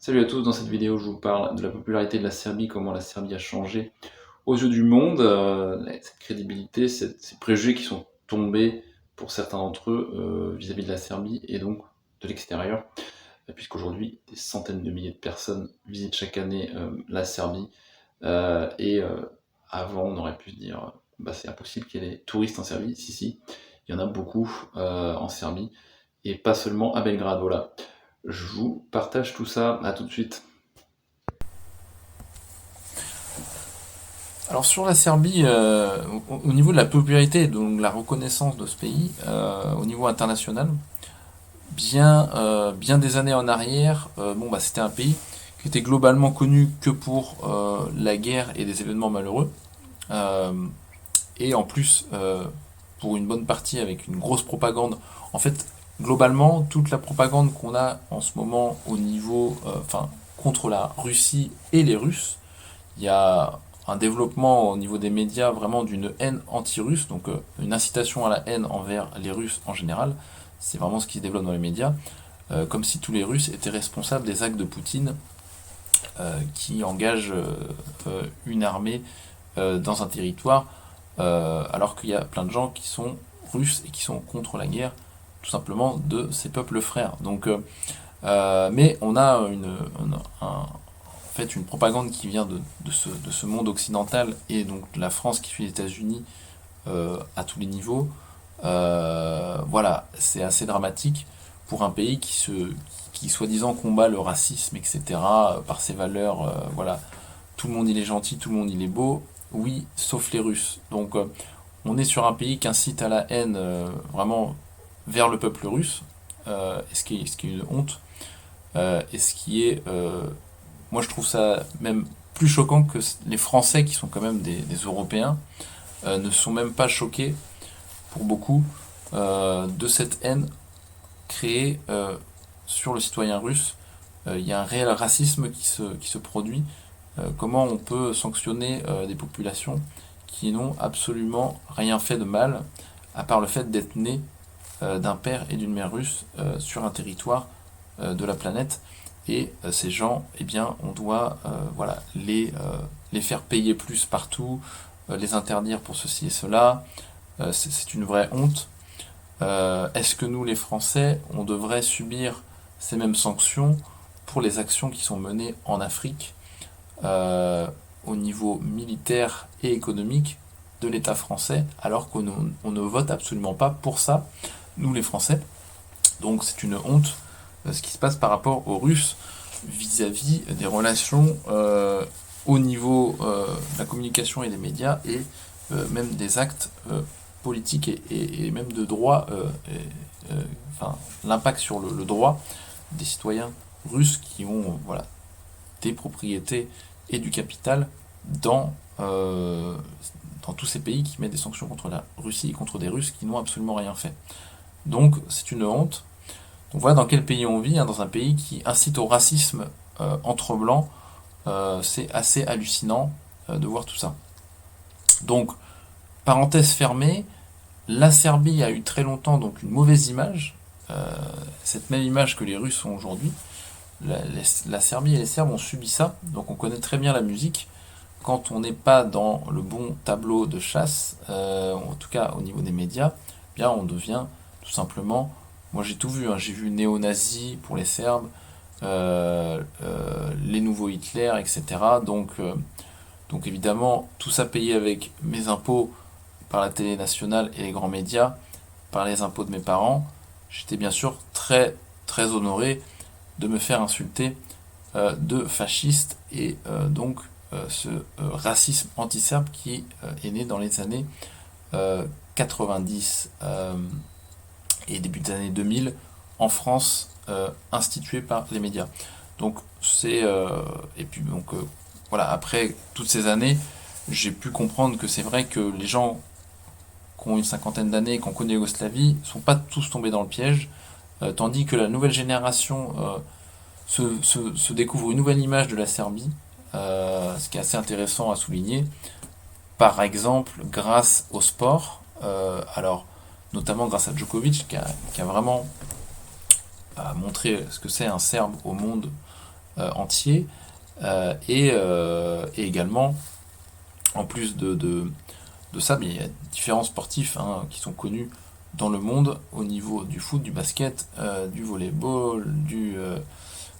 Salut à tous, dans cette vidéo je vous parle de la popularité de la Serbie, comment la Serbie a changé aux yeux du monde, cette crédibilité, ces préjugés qui sont tombés pour certains d'entre eux vis-à-vis de la Serbie et donc de l'extérieur, puisqu'aujourd'hui des centaines de milliers de personnes visitent chaque année la Serbie et avant on aurait pu se dire bah, c'est impossible qu'il y ait des touristes en Serbie, si, il y en a beaucoup en Serbie et pas seulement à Belgrade, voilà. Je vous partage tout ça, à tout de suite. Alors sur la Serbie, au niveau de la popularité et donc de la reconnaissance de ce pays, au niveau international, bien des années en arrière, c'était un pays qui était globalement connu que pour la guerre et des événements malheureux, euh, et en plus pour une bonne partie avec une grosse propagande. En fait, globalement, toute la propagande qu'on a en ce moment au niveau, contre la Russie et les Russes, il y a un développement au niveau des médias vraiment d'une haine anti-russe, donc une incitation à la haine envers les Russes en général. C'est vraiment ce qui se développe dans les médias, comme si tous les Russes étaient responsables des actes de Poutine qui engage une armée dans un territoire, alors qu'il y a plein de gens qui sont russes et qui sont contre la guerre, tout simplement de ces peuples frères. Mais on a en fait une propagande qui vient de ce monde occidental et donc de la France qui suit les États-Unis à tous les niveaux. Voilà, c'est assez dramatique pour un pays qui soi-disant combat le racisme, etc., par ses valeurs. Voilà, tout le monde il est gentil, tout le monde il est beau. Oui, sauf les Russes. Donc, on est sur un pays qui incite à la haine vraiment vers le peuple russe, ce qui est une honte, et ce qui est moi, je trouve ça même plus choquant que les Français, qui sont quand même des Européens, ne sont même pas choqués, pour beaucoup, de cette haine créée sur le citoyen russe. Il y a un réel racisme qui se produit. Comment on peut sanctionner des populations qui n'ont absolument rien fait de mal, à part le fait d'être nés d'un père et d'une mère russe sur un territoire de la planète. Et ces gens, eh bien, on doit voilà, les faire payer plus partout, les interdire pour ceci et cela. C'est une vraie honte. Est-ce que nous, les Français, on devrait subir ces mêmes sanctions pour les actions qui sont menées en Afrique au niveau militaire et économique de l'État français, alors qu'on ne vote absolument pas pour ça, nous les Français. Donc c'est une honte ce qui se passe par rapport aux Russes vis-à-vis des relations au niveau de la communication et des médias et même des actes politiques et même de droit, enfin l'impact sur le droit des citoyens russes qui ont voilà, des propriétés et du capital dans, euh, dans tous ces pays qui mettent des sanctions contre la Russie et contre des Russes qui n'ont absolument rien fait. Donc c'est une honte. Donc voilà dans quel pays on vit, hein, dans un pays qui incite au racisme entre blancs. C'est assez hallucinant de voir tout ça. Donc, parenthèse fermée, la Serbie a eu très longtemps donc une mauvaise image, cette même image que les Russes ont aujourd'hui. La Serbie et les Serbes ont subi ça, donc on connaît très bien la musique. Quand on n'est pas dans le bon tableau de chasse, en tout cas au niveau des médias, eh bien on devient tout simplement. Moi j'ai tout vu, hein, j'ai vu néo-nazis pour les Serbes, les nouveaux Hitler, etc. Donc évidemment, tout ça payé avec mes impôts par la télé nationale et les grands médias, par les impôts de mes parents, j'étais bien sûr très très honoré de me faire insulter de fasciste et ce racisme anti-serbe qui est né dans les années 90 et début des années 2000 en France, institué par les médias. Donc c'est et puis voilà, après toutes ces années, j'ai pu comprendre que c'est vrai que les gens qui ont une cinquantaine d'années et qui ont connu Yougoslavie sont pas tous tombés dans le piège, tandis que la nouvelle génération se découvre une nouvelle image de la Serbie, ce qui est assez intéressant à souligner. Par exemple, grâce au sport, alors notamment grâce à Djokovic qui a vraiment montré ce que c'est un Serbe au monde entier, et également, en plus de ça, mais il y a différents sportifs qui sont connus dans le monde au niveau du foot, du basket, du volleyball, du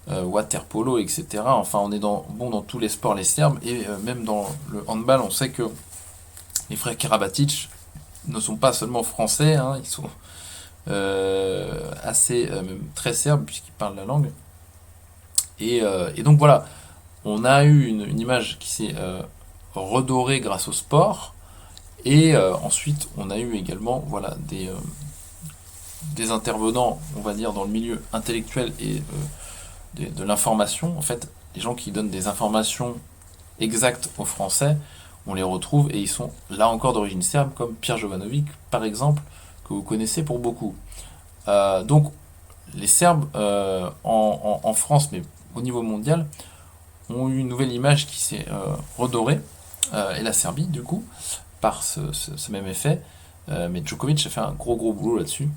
water polo, etc. Enfin, on est dans tous les sports, les Serbes, et même dans le handball, on sait que les frères Karabatic ne sont pas seulement français, ils sont assez, même très serbes, puisqu'ils parlent la langue. Et donc voilà, on a eu une image qui s'est redorée grâce au sport, et ensuite on a eu également voilà, des intervenants, on va dire, dans le milieu intellectuel et de l'information. En fait, les gens qui donnent des informations exactes aux Français, on les retrouve et ils sont là encore d'origine serbe, comme Pierre Jovanovic, par exemple, que vous connaissez pour beaucoup. Donc, les Serbes en France, mais au niveau mondial, ont eu une nouvelle image qui s'est redorée, et la Serbie, du coup, par ce même effet. Mais Djokovic a fait un gros boulot là-dessus.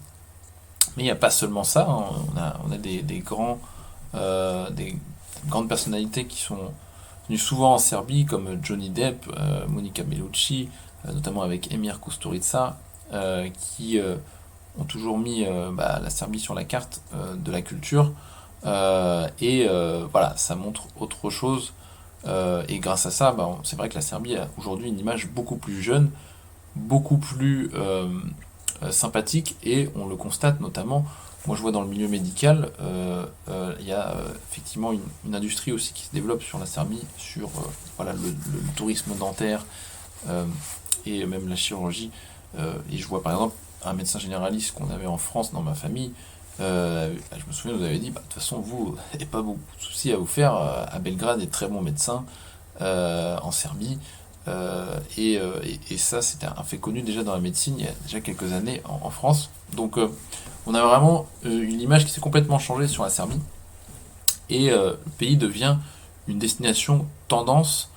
Mais il n'y a pas seulement ça, on a des grandes personnalités qui sont venues souvent en Serbie, comme Johnny Depp, Monica Bellucci, notamment avec Emir Kusturica, qui ont toujours mis la Serbie sur la carte de la culture. Voilà, ça montre autre chose. Et grâce à ça, c'est vrai que la Serbie a aujourd'hui une image beaucoup plus jeune, beaucoup plus sympathique, et on le constate notamment. Moi, je vois dans le milieu médical, il y a effectivement une industrie aussi qui se développe sur la Serbie, sur voilà, le tourisme dentaire, et même la chirurgie. Et je vois par exemple un médecin généraliste qu'on avait en France dans ma famille. Je me souviens, vous avez dit, de toute façon, vous n'avez pas beaucoup de soucis à vous faire. À Belgrade, des très bons médecins en Serbie. Et ça, c'était un fait connu déjà dans la médecine il y a déjà quelques années en France. Donc, on a vraiment une image qui s'est complètement changée sur la Serbie. Et le pays devient une destination tendance,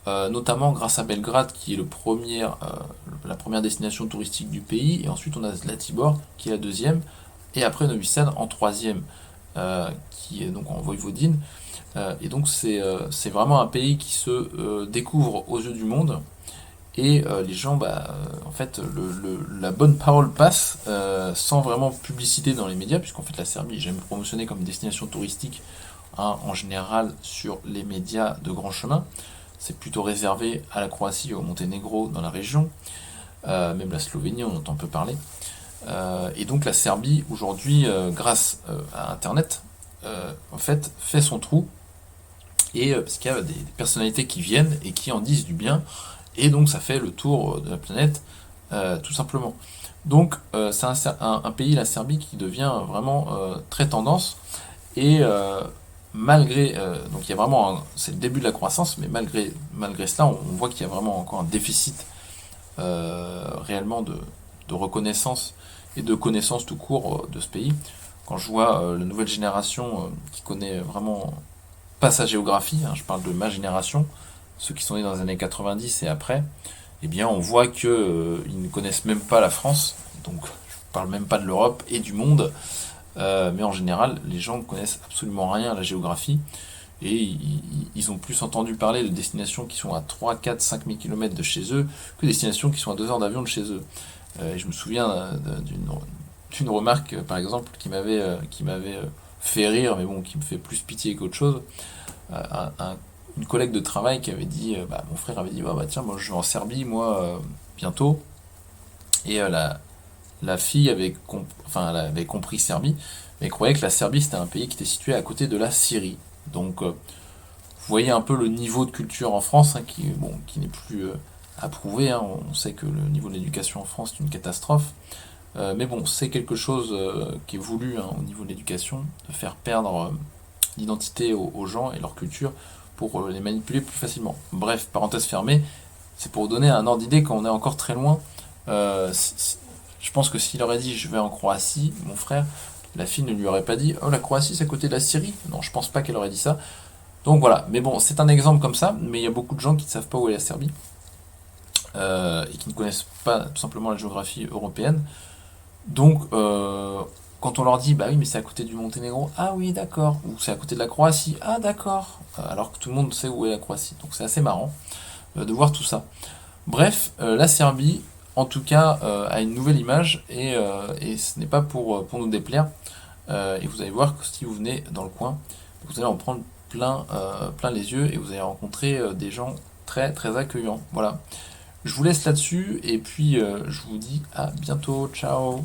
notamment grâce à Belgrade, qui est la première destination touristique du pays. Et ensuite, on a Zlatibor, qui est la deuxième. Et après Novi Sad en troisième, qui est donc en Voïvodine. Et donc c'est vraiment un pays qui se découvre aux yeux du monde. Et les gens, en fait, la bonne parole passe sans vraiment publicité dans les médias, puisqu'en fait la Serbie est jamais promotionnée comme destination touristique en général sur les médias de grand chemin. C'est plutôt réservé à la Croatie et au Monténégro dans la région. Même la Slovénie, on entend peu parler. Et donc la Serbie, aujourd'hui, grâce à Internet, en fait, fait son trou. Et parce qu'il y a des personnalités qui viennent et qui en disent du bien. Et donc ça fait le tour de la planète, tout simplement. Donc c'est un pays, la Serbie, qui devient vraiment très tendance. Et malgré... donc il y a vraiment... c'est le début de la croissance, mais malgré cela, on voit qu'il y a vraiment encore un déficit réellement de reconnaissance et de connaissance tout court de ce pays. Quand je vois la nouvelle génération qui connaît vraiment pas sa géographie, je parle de ma génération, ceux qui sont nés dans les années 90 et après, eh bien on voit qu'ils ne connaissent même pas la France, donc je parle même pas de l'Europe et du monde, mais en général les gens ne connaissent absolument rien à la géographie, et ils ont plus entendu parler de destinations qui sont à 3, 4, 5 000 km de chez eux que des destinations qui sont à 2 heures d'avion de chez eux. Et je me souviens d'une remarque, par exemple, qui m'avait fait rire, mais bon, qui me fait plus pitié qu'autre chose. Une collègue de travail qui avait dit, mon frère avait dit, tiens, moi je vais en Serbie, moi, bientôt. Et la fille elle avait compris Serbie, mais croyait que la Serbie c'était un pays qui était situé à côté de la Syrie. Donc, vous voyez un peu le niveau de culture en France, qui n'est plus approuvé. On sait que le niveau de l'éducation en France est une catastrophe. Mais bon, c'est quelque chose qui est voulu au niveau de l'éducation, de faire perdre l'identité aux gens et leur culture pour les manipuler plus facilement. Bref, parenthèse fermée, c'est pour vous donner un ordre d'idée quand on est encore très loin. Je pense que s'il aurait dit je vais en Croatie, mon frère, la fille ne lui aurait pas dit oh la Croatie c'est à côté de la Syrie. Non, je pense pas qu'elle aurait dit ça. Donc voilà, mais bon, c'est un exemple comme ça, mais il y a beaucoup de gens qui ne savent pas où est la Serbie, et qui ne connaissent pas tout simplement la géographie européenne. Donc quand on leur dit, bah oui, mais c'est à côté du Monténégro, ah oui, d'accord, ou c'est à côté de la Croatie, ah d'accord, alors que tout le monde sait où est la Croatie. Donc c'est assez marrant de voir tout ça. Bref, la Serbie, en tout cas, a une nouvelle image et ce n'est pas pour nous déplaire. Et vous allez voir que si vous venez dans le coin, vous allez en prendre plein les yeux et vous allez rencontrer des gens très très accueillants. Voilà. Je vous laisse là-dessus et puis je vous dis à bientôt. Ciao!